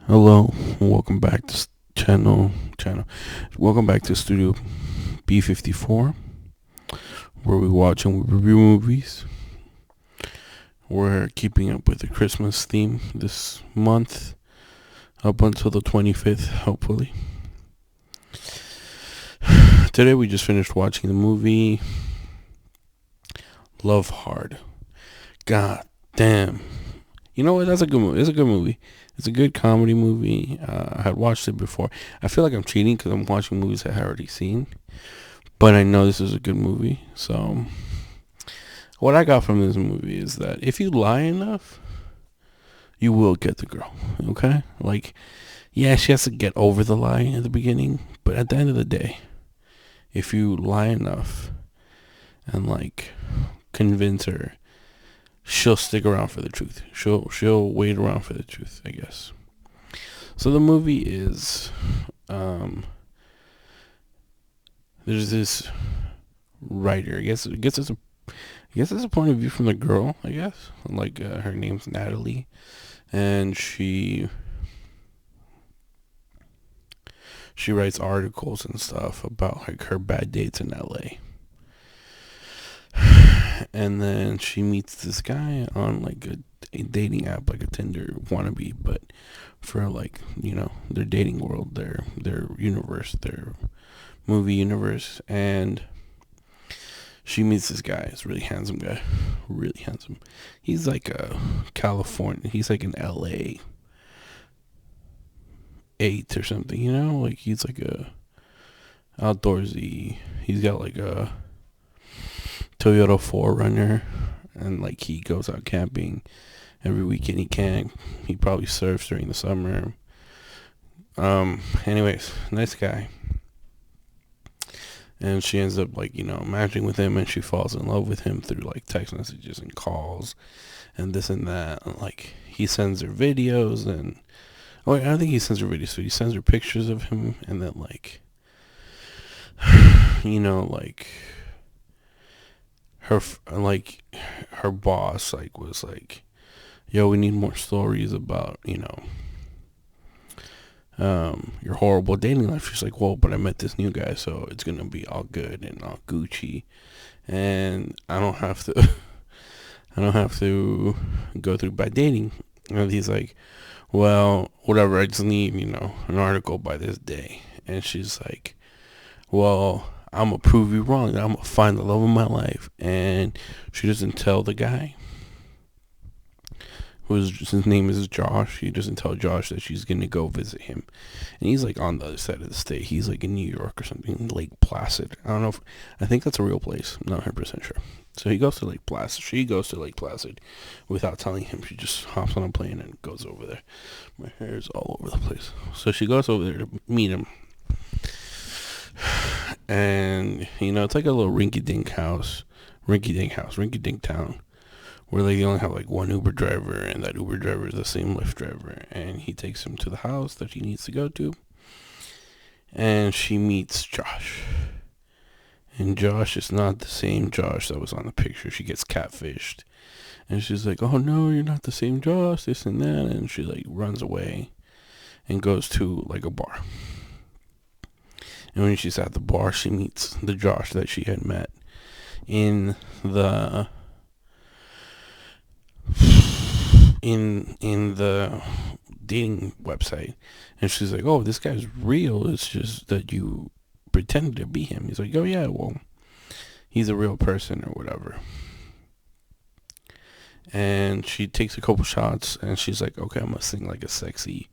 Hello, welcome back to channel. Welcome back to Studio B54, where we watch and we review movies. We're keeping up with the Christmas theme this month, up until the 25th, hopefully. Today we just finished watching the movie Love Hard. God damn. You know what? That's a good movie. It's a good movie. It's a good comedy movie. I had watched it before. I feel like I'm cheating because I'm watching movies I had already seen. But I know this is a good movie. So, what I got from this movie is that if you lie enough, you will get the girl. Okay? Like, yeah, she has to get over the lie at the beginning. But at the end of the day, if you lie enough and, like, convince her, she'll stick around for the truth. She'll wait around for the truth, I guess. So the movie is there's this writer. I guess it's a point of view from the girl. I guess like her name's Natalie, and she writes articles and stuff about like her bad dates in L.A. And then she meets this guy on like a dating app, like a Tinder wannabe, but for like their dating world, their universe, their movie universe, and she meets this guy. It's a really handsome guy, really handsome. He's like a California. He's like an LA 8 or something. Like he's like a outdoorsy. He's got like a Toyota 4Runner, and like he goes out camping every weekend he can. He probably surfs during the summer. Anyways, nice guy. And she ends up like matching with him, and she falls in love with him through like text messages and calls and this and that. And like he sends her videos, and I don't think he sends her videos, so he sends her pictures of him, and then like like like her boss like was like, yo, we need more stories about your horrible dating life. She's like, well, but I met this new guy, so it's gonna be all good and all Gucci, and I don't have to I don't have to go through bad dating. And he's like, well, whatever, I just need an article by this day. And she's like, well, I'm gonna prove you wrong. I'm gonna find the love of my life. And she doesn't tell the guy, his name is Josh. She doesn't tell Josh that she's gonna go visit him, and he's like on the other side of the state. He's like in New York or something, Lake Placid. I don't know. I think that's a real place. I'm not 100% sure. So he goes to Lake Placid. She goes to Lake Placid without telling him. She just hops on a plane and goes over there. My hair is all over the place. So she goes over there to meet him, and it's like a little rinky-dink town where they only have like one Uber driver, and that Uber driver is the same Lyft driver, and he takes him to the house that he needs to go to, and she meets Josh. And Josh is not the same Josh that was on the picture. She gets catfished, and she's like, oh no, you're not the same Josh, this and that, and she like runs away and goes to like a bar. And when she's at the bar, she meets the Josh that she had met in the dating website. And she's like, oh, this guy's real, it's just that you pretended to be him. He's like, oh yeah, well, he's a real person or whatever. And she takes a couple shots, and she's like, okay, I'm gonna sing like a sexy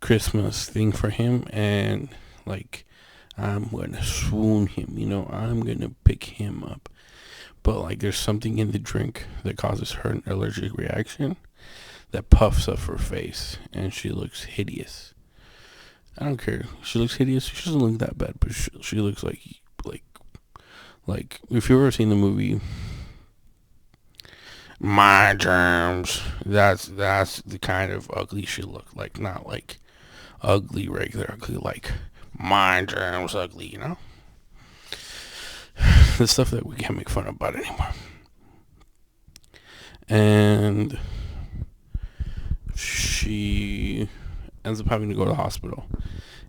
Christmas thing for him, and like I'm gonna swoon him, I'm gonna pick him up. But like there's something in the drink that causes her an allergic reaction that puffs up her face, and she looks hideous. I don't care. She looks hideous. She doesn't look that bad, but she looks like like if you've ever seen the movie My Germs, that's the kind of ugly she looked like. Not like ugly, regular ugly, like My Germs ugly. The stuff that we can't make fun about anymore. And she ends up having to go to the hospital,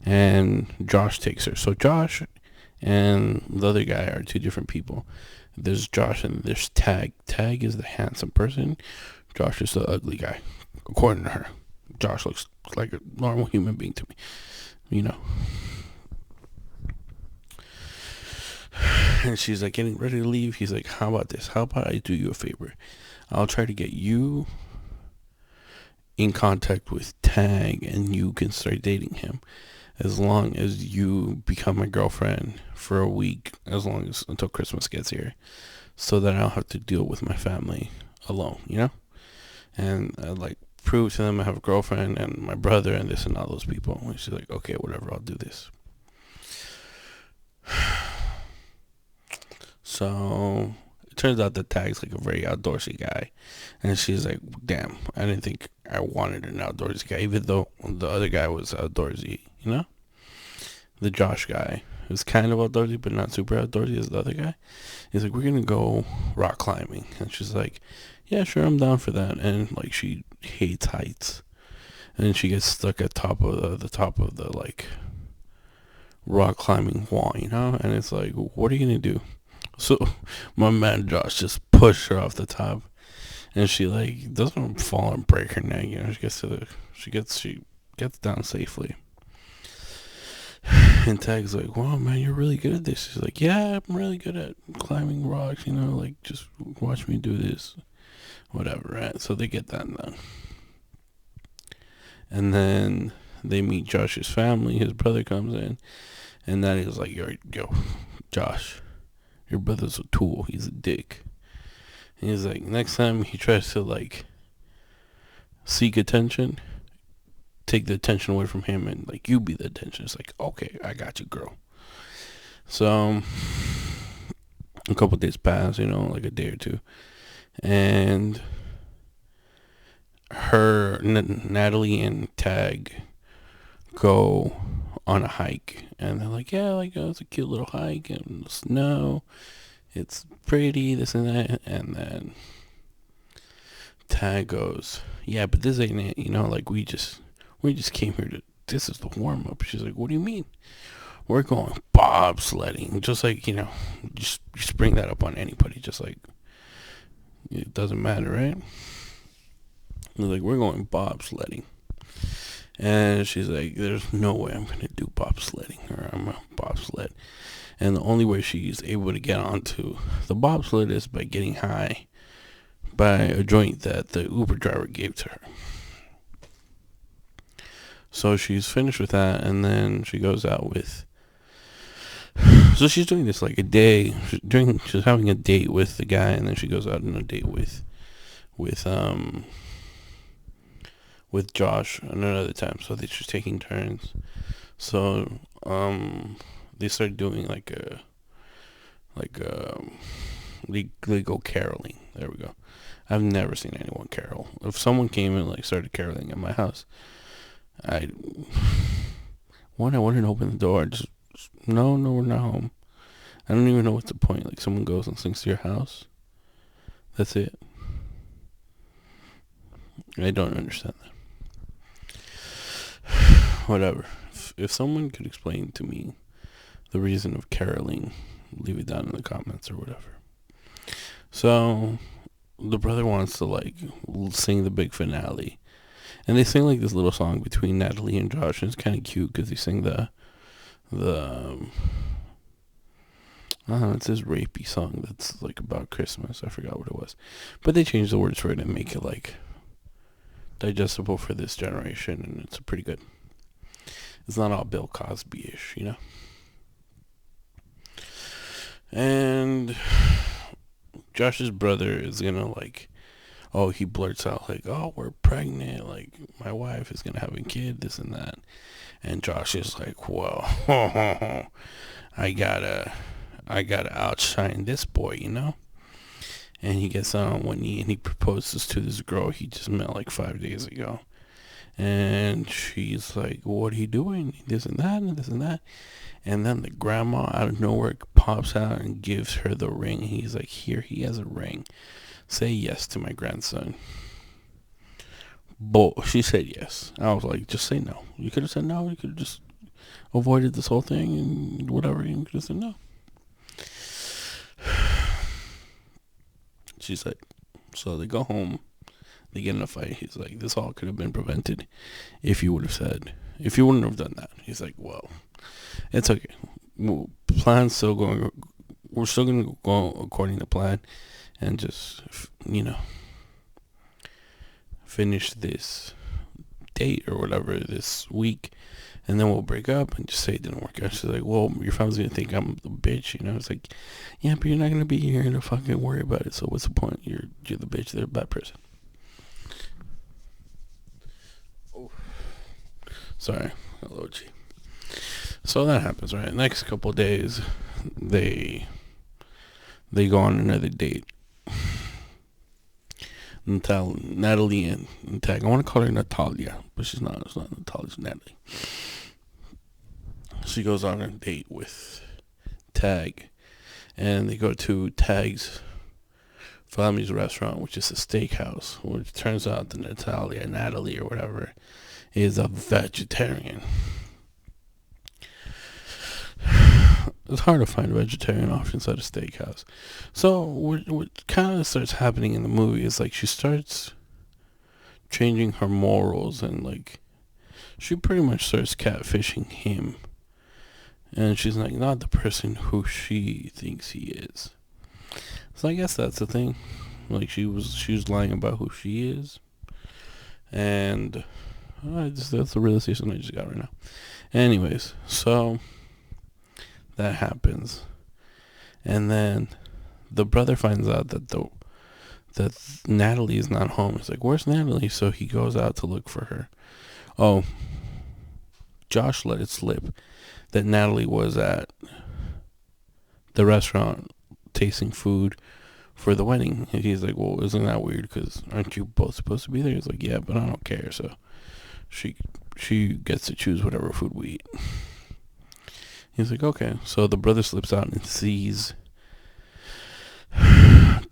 and Josh takes her. So Josh and the other guy are two different people. There's Josh and there's Tag. Tag is the handsome person. Josh is the ugly guy, according to her. Josh looks like a normal human being to me, you know. And she's like getting ready to leave. He's like, how about this? How about I do you a favor? I'll try to get you in contact with Tag and you can start dating him as long as you become my girlfriend for a week, as long as until Christmas gets here, so that I don't have to deal with my family alone, you know? And I like prove to them I have a girlfriend and my brother and this and all those people. And she's like, okay, whatever, I'll do this. So it turns out that Tag's like a very outdoorsy guy, and she's like, damn, I didn't think I wanted an outdoorsy guy, even though the other guy was outdoorsy, you know? The Josh guy, who's kind of outdoorsy but not super outdoorsy as the other guy. He's like, we're gonna go rock climbing, and she's like, yeah, sure, I'm down for that. And like, she hates heights, and then she gets stuck at the top of the like rock climbing wall, you know. And it's like, what are you gonna do? So my man Josh just pushed her off the top, and she like doesn't fall and break her neck, you know. She gets down safely. And Tag's like, wow, man, you're really good at this. She's like, yeah, I'm really good at climbing rocks, you know, like, just watch me do this. Whatever, right? So they get that done. And then they meet Josh's family. His brother comes in. And then he's like, yo, Josh, your brother's a tool. He's a dick. And he's like, next time he tries to, like, seek attention, take the attention away from him and like you be the attention. It's like, okay, I got you, girl. So a couple days pass, you know, like a day or two, and Natalie and Tag go on a hike, and they're like, yeah, like, oh, it's a cute little hike in the snow, it's pretty, this and that. And then Tag goes, yeah, but this ain't it, you know, like we just came here to, this is the warm up. She's like, what do you mean? We're going bobsledding. Just like, you know, just bring that up on anybody. Just like, it doesn't matter, right? He's like, we're going bobsledding. And she's like, there's no way I'm going to do bobsledding, or I'm a bobsled. And the only way she's able to get onto the bobsled is by getting high by a joint that the Uber driver gave to her. So she's finished with that, and then she goes out with. So she's doing this like a day. She's having a date with the guy, and then she goes out on a date with Josh another time. So they're just taking turns. So they start doing like they go caroling. There we go. I've never seen anyone carol. If someone came and like started caroling at my house, I wouldn't open the door. Just no, we're not home. I don't even know what's the point. Like, someone goes and sings to your house. That's it. I don't understand that. Whatever. If someone could explain to me the reason of caroling, leave it down in the comments or whatever. So the brother wants to like sing the big finale. And they sing like this little song between Natalie and Josh, and it's kind of cute because they sing the I don't know, it's this rapey song that's like about Christmas. I forgot what it was, but they changed the words for it and make it like digestible for this generation, and it's pretty good. It's not all Bill Cosby-ish, you know. And Josh's brother is gonna like, oh, he blurts out like, oh, we're pregnant, like my wife is gonna have a kid, this and that. And Josh is like, well, I gotta outshine this boy, you know. And he gets on one knee and he proposes to this girl he just met like 5 days ago. And she's like, what are you doing? This and that and this and that. And then the grandma out of nowhere pops out and gives her the ring. He's like, here, he has a ring. Say yes to my grandson. But she said yes. I was like, just say no. You could have said no. You could have just avoided this whole thing and whatever. You could have said no. She's like, so they go home. They get in a fight. He's like, this all could have been prevented if you would have said, if you wouldn't have done that. He's like, well, it's okay. Plan's still going. We're still going to go according to plan and just, finish this date or whatever this week, and then we'll break up and just say it didn't work out. She's like, well, your family's gonna think I'm the bitch, It's like, yeah, but you're not gonna be here to fucking worry about it. So what's the point? You're the bitch. They're a bad person. Oh, sorry, hello, G. So that happens, right? Next couple of days, they go on another date. Natalie and Tag. I want to call her Natalia, but she's not. It's not Natalia. It's Natalie. She goes on a date with Tag, and they go to Tag's family's restaurant, which is a steakhouse. Which turns out that Natalie or whatever, is a vegetarian. It's hard to find vegetarian options at a steakhouse. So what kind of starts happening in the movie is like she starts changing her morals, and like she pretty much starts catfishing him, and she's like not the person who she thinks he is. So I guess that's the thing. Like she was lying about who she is, and that's the realization I just got right now. Anyways, so that happens, and then the brother finds out that Natalie is not home. He's like, where's Natalie? So he goes out to look for her. Oh, Josh let it slip that Natalie was at the restaurant tasting food for the wedding. And he's like, well, isn't that weird? Because aren't you both supposed to be there? He's like, yeah, but I don't care. So she gets to choose whatever food we eat. He's like, okay. So the brother slips out and sees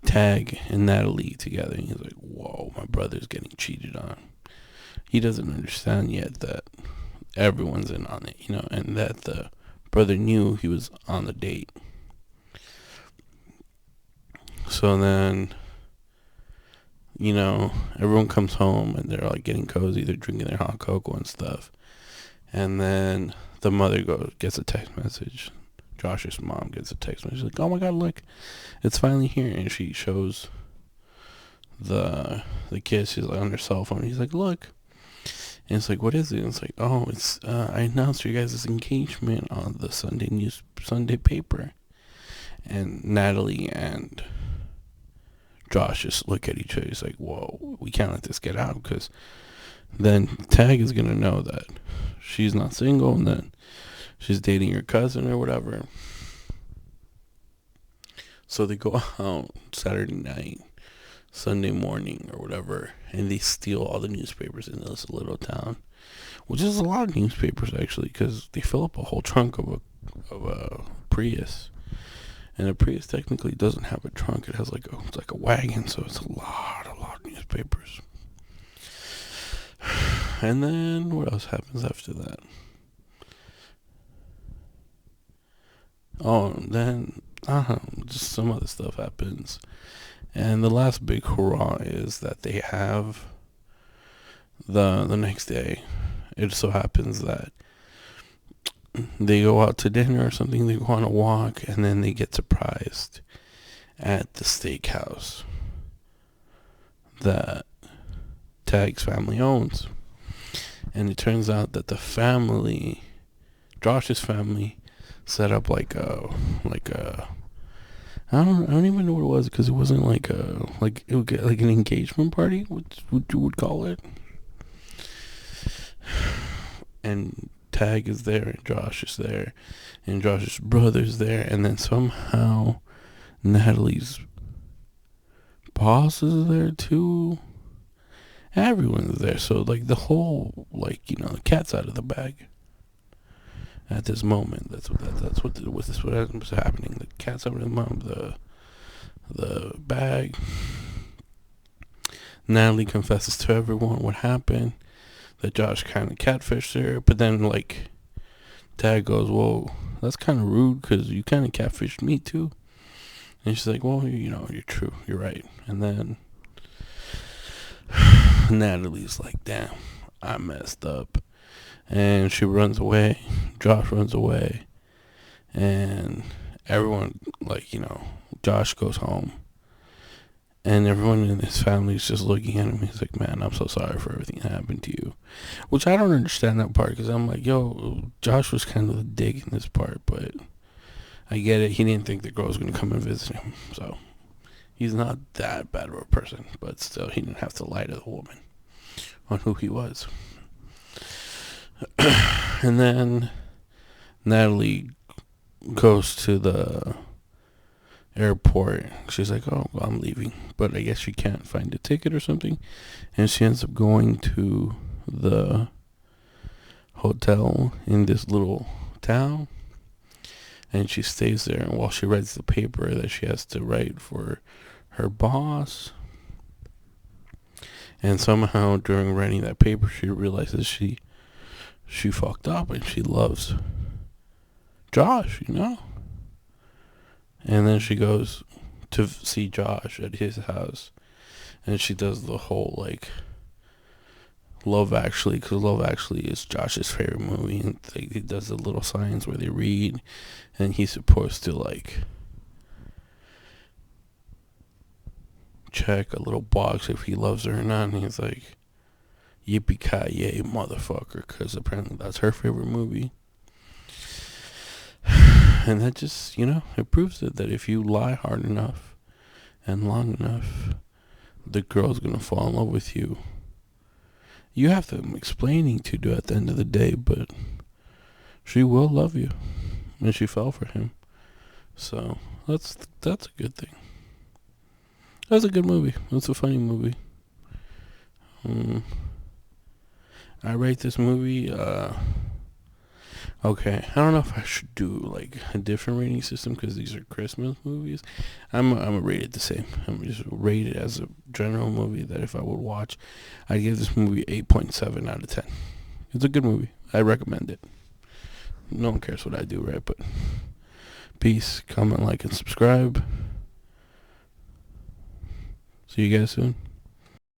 Tag and Natalie together. And he's like, whoa, my brother's getting cheated on. He doesn't understand yet that everyone's in on it, and that the brother knew he was on the date. So then, everyone comes home and they're like getting cozy. They're drinking their hot cocoa and stuff. And then the mother gets a text message. Josh's mom gets a text message. She's like, oh my God, look, it's finally here. And she shows the kid. She's like on her cell phone. He's like, look. And it's like, what is it? And it's like, oh, it's I announced your guys' engagement on the Sunday paper. And Natalie and Josh just look at each other. He's like, whoa, we can't let this get out, because then Tag is gonna know that she's not single and that she's dating your cousin or whatever. So they go out Saturday night, Sunday morning or whatever, and they steal all the newspapers in this little town, which is a lot of newspapers actually, because they fill up a whole trunk of a Prius. And a Prius technically doesn't have a trunk; it has it's like a wagon, so it's a lot of newspapers. And then what else happens after that? Oh, then just some other stuff happens. And the last big hurrah is that they have the next day. It so happens that they go out to dinner or something. They go on a walk, and then they get surprised at the steakhouse that Tag's family owns. And it turns out that the family, Josh's family, set up like a I don't even know what it was, because it wasn't like it would get like an engagement party, what you would call it. And Tag is there, and Josh is there, and Josh's brother's there, and then somehow Natalie's boss is there too. Everyone's there, so like the whole the cat's out of the bag at this moment. That's what was happening. The cat's out of the bag. Natalie confesses to everyone what happened, that Josh kind of catfished her, but then, like, Dad goes, "Whoa, that's kind of rude because you kind of catfished me too." And she's like, "Well, you're true. You're right." And then Natalie's like, "Damn, I messed up." And she runs away. Josh runs away. And everyone, like, Josh goes home. And everyone in his family is just looking at him. He's like, "Man, I'm so sorry for everything that happened to you." Which I don't understand that part because I'm like, yo, Josh was kind of the dick in this part. But I get it. He didn't think the girl was going to come and visit him. So he's not that bad of a person. But still, he didn't have to lie to the woman on who he was. And then Natalie goes to the airport. She's like, "Oh, well, I'm leaving," but I guess she can't find a ticket or something, and she ends up going to the hotel in this little town, and she stays there. And while she writes the paper that she has to write for her boss, and somehow during writing that paper, she realizes she fucked up and she loves Josh. And then she goes to see Josh at his house, and she does the whole, like, Love Actually, because Love Actually is Josh's favorite movie, and he does the little signs where they read, and he's supposed to, like, check a little box if he loves her or not, and he's like, "Yippee-ki-yay, motherfucker," because apparently that's her favorite movie. And that just, it proves it that if you lie hard enough and long enough, the girl's gonna fall in love with you. You have some explaining to do at the end of the day, but she will love you, and she fell for him. So that's a good thing. That's a good movie. That's a funny movie. I rate this movie. Okay, I don't know if I should do like a different rating system because these are Christmas movies. I'm gonna rate it the same. I'm gonna just rate it as a general movie that if I would watch, I give this movie 8.7 out of 10. It's a good movie. I recommend it. No one cares what I do, right? But peace, comment, like, and subscribe. See you guys soon.